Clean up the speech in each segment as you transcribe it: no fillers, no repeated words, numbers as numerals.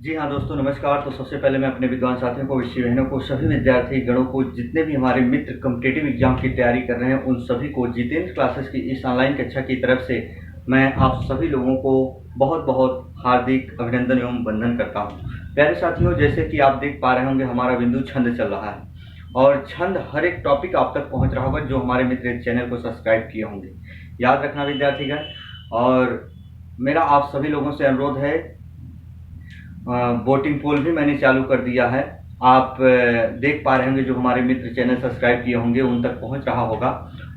जी हाँ दोस्तों, नमस्कार। तो सबसे पहले मैं अपने विद्वान साथियों को, विषय बहनों को, सभी विद्यार्थी गणों को, जितने भी हमारे मित्र कॉम्पिटिटिव एग्जाम की तैयारी कर रहे हैं, उन सभी को जितेंद्र क्लासेस की इस ऑनलाइन कक्षा की तरफ से मैं आप सभी लोगों को बहुत बहुत हार्दिक अभिनंदन एवं वंदन करता हूँ। प्यारे साथियों, जैसे कि आप देख पा रहे होंगे, हमारा बिंदु छंद चल रहा है और छंद हर एक टॉपिक आप तक पहुँच रहा होगा जो हमारे मित्र चैनल को सब्सक्राइब किए होंगे। याद रखना विद्यार्थीगण, और मेरा आप सभी लोगों से अनुरोध है, वोटिंग पोल भी मैंने चालू कर दिया है। आप देख पा रहे होंगे, जो हमारे मित्र चैनल सब्सक्राइब किए होंगे उन तक पहुंच रहा होगा,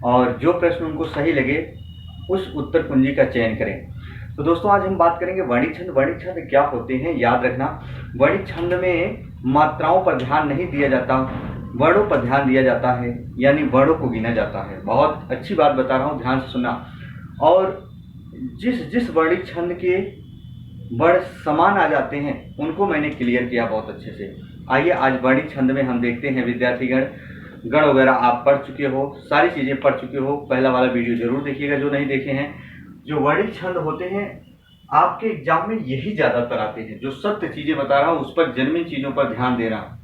और जो प्रश्न उनको सही लगे उस उत्तर कुंजी का चयन करें। तो दोस्तों, आज हम बात करेंगे वर्णिक छंद। वर्णिक छंद क्या होते हैं, याद रखना। वर्णिक छंद में मात्राओं पर ध्यान नहीं दिया जाता, वर्णों पर ध्यान दिया जाता है, यानी वर्णों को गिना जाता है। बहुत अच्छी बात बता रहा हूँ, ध्यान से सुनना। और जिस जिस वर्णिक छंद के वर्ण समान आ जाते हैं उनको मैंने क्लियर किया बहुत अच्छे से। आइए आज वर्णिक छंद में हम देखते हैं विद्यार्थीगण। गण वगैरह आप पढ़ चुके हो, सारी चीजें पढ़ चुके हो, पहला वाला वीडियो जरूर देखिएगा जो नहीं देखे हैं। जो वर्णिक छंद होते हैं आपके एग्जाम में यही ज्यादातर आते हैं। जो सत्य चीजें बता रहा हूँ उस पर, जन्मी चीजों पर ध्यान दे रहा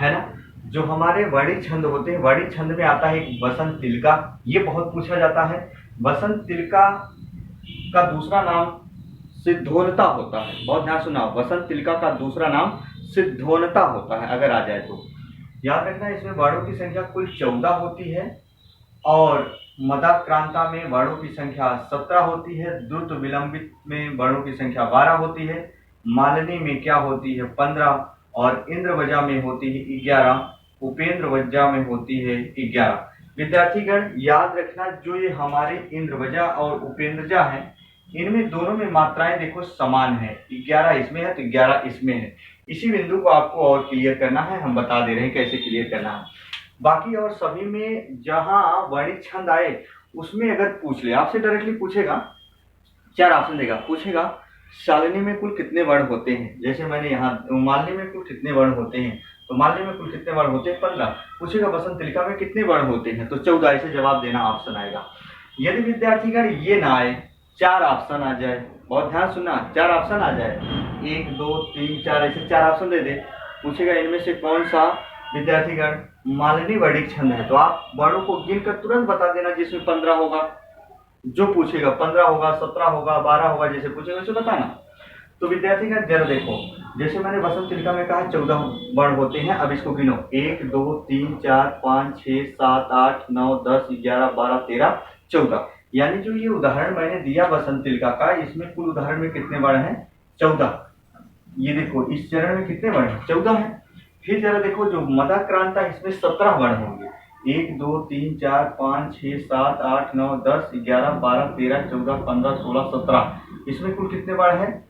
है ना। जो हमारे वर्णिक छंद होते हैं, वर्णिक छंद में आता है एक वसंत तिलका। ये बहुत पूछा जाता है। वसंत तिलका का दूसरा नाम सिद्धोनता होता है। बहुत ध्यान सुना, वसंत तिलका का दूसरा नाम सिद्धोनता होता है। अगर आ जाए तो याद रखना, इसमें वर्णों की संख्या कुल 14 होती है और मदाक्रांता में वर्णों की संख्या 17 होती है। द्रुत विलंबित में वर्णों की संख्या 12 होती है। मालिनी में क्या होती है, 15, और इंद्रवजा में होती है 11, उपेंद्र वज्जा में होती है 11। विद्यार्थीगण याद रखना, जो ये हमारे इंद्रवजा और उपेंद्रजा है, इनमें दोनों में मात्राएं देखो समान है। 11 इसमें है तो 11 इसमें है। इसी बिंदु को आपको और क्लियर करना है, हम बता दे रहे हैं कैसे क्लियर करना है। बाकी और सभी में जहां वर्णिक छंद आए उसमें अगर पूछ ले, आपसे डायरेक्टली पूछेगा, 4 ऑप्शन देगा, पूछेगा शालिनी में कुल कितने वर्ण होते हैं। जैसे मैंने यहाँ मालिनी में कुल कितने वर्ण होते हैं, तो मालिनी में कुल कितने वर्ण होते हैं, 15। पूछेगा वसंत तिलका में कितने वर्ण होते हैं, तो 14। ऐसे जवाब देना ऑप्शन आएगा। यदि विद्यार्थीगण ये ना आए, 4 ऑप्शन आ जाए, बहुत ध्यान सुनना, 4 ऑप्शन आ जाए, 1 2 3 4, ऐसे 4 ऑप्शन दे दे, पूछेगा इनमें से कौन सा विद्यार्थीगण मालिनी वर्णिक छंद है, तो आप वर्णों को गिनकर तुरंत बता देना जिसमें 15 होगा। जो पूछेगा 15 होगा, 17 होगा, 12 होगा, जैसे पूछेगा वैसे बताना। तो विद्यार्थीगण जरा देखो, जैसे मैंने वसंत तिलका में कहा 14 वर्ण होते हैं। अब इसको गिनो, 1 2 3 4 5 6 7 8 9 10 11 12 13 14। यानी जो ये उदाहरण मैंने दिया वसंत तिलका का, इसमें कुल उदाहरण में कितने वर्ण हैं, 14। ये देखो इस चरण में कितने वर्ण हैं, 14 हैं। फिर जरा देखो, जो मदाक्रांता, इसमें 17 वर्ण होंगे। 1 2 3 4 5 6 7 8 9 10 11 12 13 14 15 16 17। इसमें कुल कितने वर्ण हैं,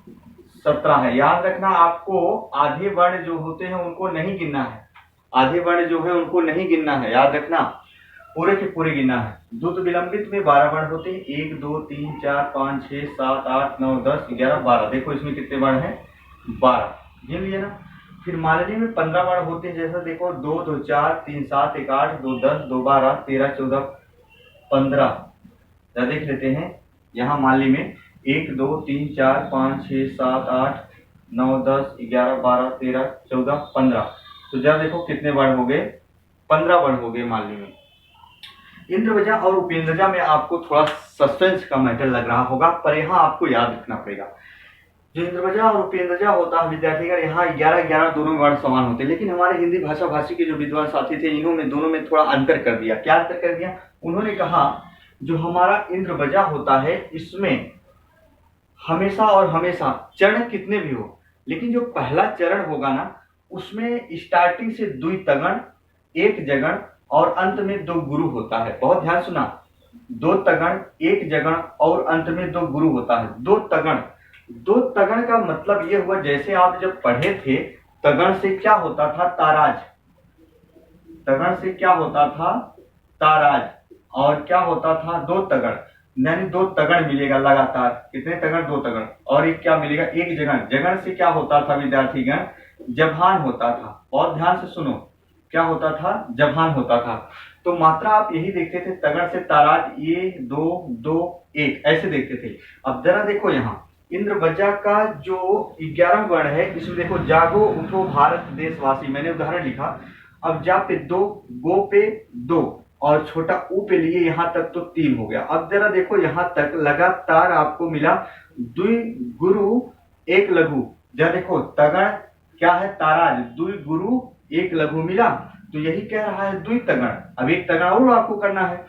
17 है। याद रखना, आपको आधे वर्ण जो होते हैं उनको नहीं गिनना है। आधे वर्ण जो है उनको नहीं गिनना है, याद रखना, पूरे के पूरे गिनना है। द्रुत विलंबित में 12 वर्ण होते हैं। 1 2 3 4 5 6 7 8 9 10 11 12। देखो इसमें कितने वर्ण हैं, 12, गिन लिए ना। फिर मालिनी में 15 वर्ण होते हैं। जैसा देखो, 2 2 4 3 7 1 8 2 10 2 12 13 14 15। देख लेते हैं, यहाँ मालिनी में 1 2 3 4 5 6 7 8 9 10 11 12 13 14 15। तो जरा देखो कितने वर्ण हो गए, 15 वर्ण हो गए मालिनी में। इंद्रवजा और उपेंद्रजा में आपको थोड़ा सस्पेंस का मैटर लग रहा होगा, पर यहाँ आपको याद रखना पड़ेगा। जो इंद्रवजा और उपेंद्रजा होता है विद्यार्थीगण, यहाँ 11 दोनों वर्ण समान होते हैं। लेकिन हमारे हिंदी भाषा भाषी के जो विद्वान साथी थे, इन्होंने दोनों में थोड़ा अंतर कर दिया। क्या अंतर कर दिया, उन्होंने कहा जो हमारा इंद्रवजा होता है इसमें हमेशा और हमेशा चरण कितने भी हो, लेकिन जो पहला चरण होगा ना, उसमें स्टार्टिंग से 2 तगण, 1 जगण और अंत में 2 गुरु होता है। बहुत ध्यान सुना, 2 तगण, 1 जगण और अंत में 2 गुरु होता है। 2 तगण, 2 तगण का मतलब ये हुआ, जैसे आप जब पढ़े थे, तगण से क्या होता था, ताराज। तगण से क्या होता था, ताराज। और क्या होता था, 2 तगण, यानी 2 तगण मिलेगा लगातार। कितने तगण, 2 तगण। और एक क्या मिलेगा, 1 जगण। जगण से क्या होता था विद्यार्थीगण, जभान होता था। और ध्यान से सुनो, क्या होता था, जभान होता था। तो मात्रा आप यही देखते थे, तगड़ से ताराज, 1 2 2 1 ऐसे देखते थे। अब जरा देखो यहाँ, इंद्रवज्जा का जो 11 वर्ण है, इसमें देखो जागो उठो भारत देशवासी, मैंने उदाहरण लिखा। अब जा पे 2, गो पे 2 और छोटा ऊ पे लिए यहां तक तो 3 हो गया। अब जरा देखो यहां तक लगातार आपको मिला द्वि गुरु एक लघु। जरा देखो तगड़ क्या है, ताराज, द्वि गुरु एक लघु मिला, तो यही कह रहा है द्वि तगड़। अब एक तगड़ और आपको करना है।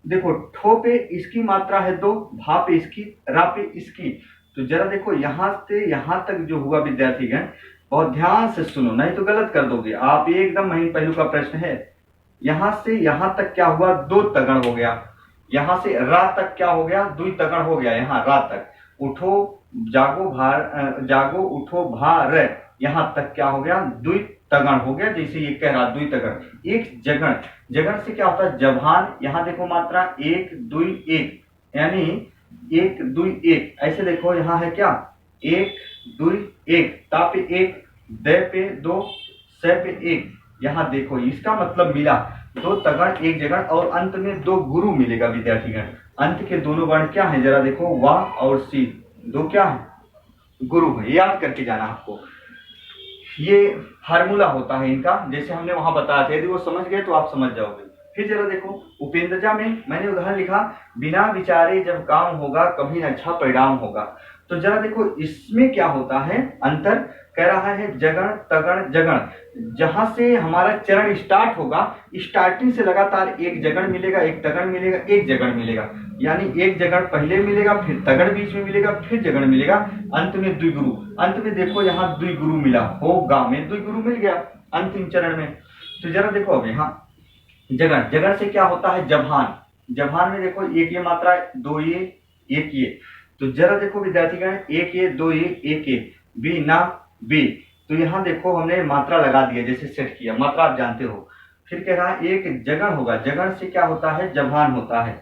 देखो ठो पे इसकी मात्रा है 2, भा पे इसकी, रा पे इसकी। तो जरा देखो यहां से यहां तक जो हुआ विद्यार्थीगण, बहुत ध्यान से सुनो नहीं तो गलत कर दोगे आप। एकदम महीन पहलू का प्रश्न है। यहां से यहां तक क्या हुआ, 2 तगड़ हो गया। यहां से रा तक क्या हो गया, 2 तगड़ हो गया। यहाँ रा तक उठो जागो उठो भार, यहां तक क्या हो गया, 2 तगड़ हो गया। जैसे ये कह रहा 2 तगड़। एक जगड़, जगड़ से क्या होता है जभान। यहां देखो मात्रा 1 2 1, यानी 1 2 1। ऐसे देखो यहाँ है क्या 1 2 1, ता पे 1, दे पे 2, से पे 1। यहाँ देखो इसका मतलब मिला 2 तगड़ 1 जगड़ और अंत में 2 गुरु मिलेगा विद्यार्थीगण। अंत के दोनों वर्ण क्या है, जरा देखो वाह और सी, 2 क्या है गुरु है। याद करके जाना आपको, ये फार्मूला होता है इनका, जैसे हमने वहां बताया था। यदि वो समझ गए तो आप समझ जाओगे। फिर जरा देखो उपेंद्रजा में मैंने उदाहरण लिखा, बिना विचारे जब काम होगा कभी न अच्छा परिणाम होगा। तो जरा देखो इसमें क्या होता है अंतर, कह रहा है जगण तगण जगण। जहां से हमारा चरण स्टार्ट होगा, स्टार्टिंग से लगातार एक जगण मिलेगा, एक तगड़ मिलेगा, एक जगड़ मिलेगा। यानी एक जगड़ पहले मिलेगा, फिर तगड़ बीच में मिलेगा, फिर जगड़ मिलेगा, अंत में द्विगुरु। अंत में देखो यहाँ द्विगुरु मिला, होगा में द्विगुरु मिल गया अंतिम चरण में। तो जरा देखो अब यहाँ जगड़, जगड़ से क्या होता है जभान। जभान में देखो एक ये मात्रा, 2 ये, 1 ये। तो जरा देखो विद्यार्थीगण 1 ये 2 ये 1 ये, बी ना बी। तो यहाँ देखो हमने मात्रा लगा दिया, जैसे सेट किया, मात्रा आप जानते हो। फिर कह रहा है एक जगड़ होगा, जगड़ से क्या होता है जभान होता है।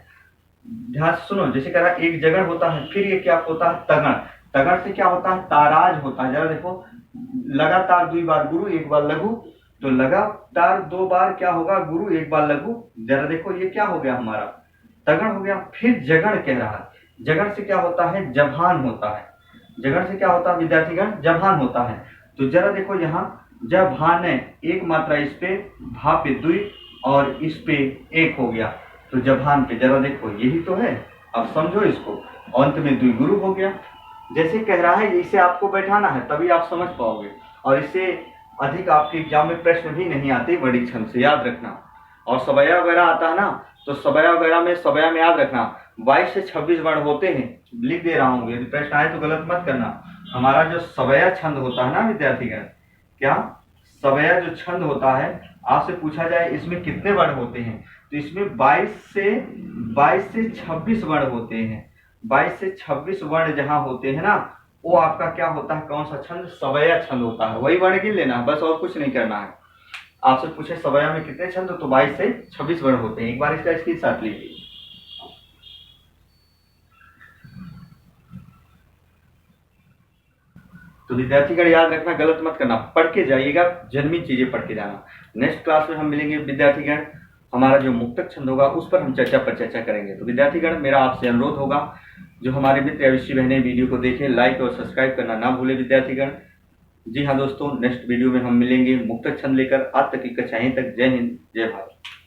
ध्यान सुनो, जैसे कह रहा है एक जगड़ होता है, फिर ये क्या होता है तगड़। तगड़ से क्या होता है ताराज होता है। जरा देखो लगातार 2 बार गुरु 1 बार लघु, तो लगातार 2 बार क्या होगा गुरु 1 बार लघु। जरा देखो ये क्या हो गया हमारा तगड़ हो गया। फिर जगड़ कह रहा है, जगड़ से क्या होता है जभान होता है। जगड़ से क्या होता है विद्यार्थीगण जभान होता है। तो जरा देखो यहाँ जभान है, एक मात्रा इस पे, भा पे 2 और इस पे 1 हो गया, तो जभान पे जरा देखो यही तो है। अब समझो इसको, अंत में द्विगुरु हो गया। जैसे कह रहा है इसे आपको बैठाना है तभी आप समझ पाओगे, और इससे अधिक आपके एग्जाम में प्रश्न भी नहीं आते बड़ी क्षण से, याद रखना। और सवया वगैरह आता है ना, तो सवया वगैरह में सवया में याद रखना 22 से 26 वर्ण होते हैं। लिख दे रहा हूँ, यदि प्रश्न आए तो गलत मत करना। हमारा जो सवया छंद होता है ना विद्यार्थीगण, क्या सवया जो छंद होता है, आपसे पूछा जाए इसमें कितने वर्ण होते हैं, तो इसमें 22 से 26 वर्ण होते हैं। 22 से 26 वर्ण जहां होते हैं ना, वो आपका क्या होता है, कौन सा छंद, सवया छंद होता है। वही वर्ण गिन लेना है बस, और कुछ नहीं करना है। आपसे पूछे सवया में कितने छंद, तो 22 से 26 वर्ण होते हैं। एक बार इसका स्क्रीनशॉट लीजिए। तो विद्यार्थीगण याद रखना, गलत मत करना, पढ़ के जाइएगा, जन्मी चीजें पढ़ के जाना। नेक्स्ट क्लास में हम मिलेंगे विद्यार्थीगण, हमारा जो मुक्तक छंद होगा उस पर हम चर्चा करेंगे। तो विद्यार्थीगण मेरा आपसे अनुरोध होगा, जो हमारे मित्र या विषय बहनें वीडियो को देखें, लाइक और सब्सक्राइब करना ना भूले विद्यार्थीगण। जी हाँ दोस्तों, नेक्स्ट वीडियो में हम मिलेंगे मुक्तक छंद लेकर। आज तक की कक्षाएं तक। जय हिंद, जय भारत।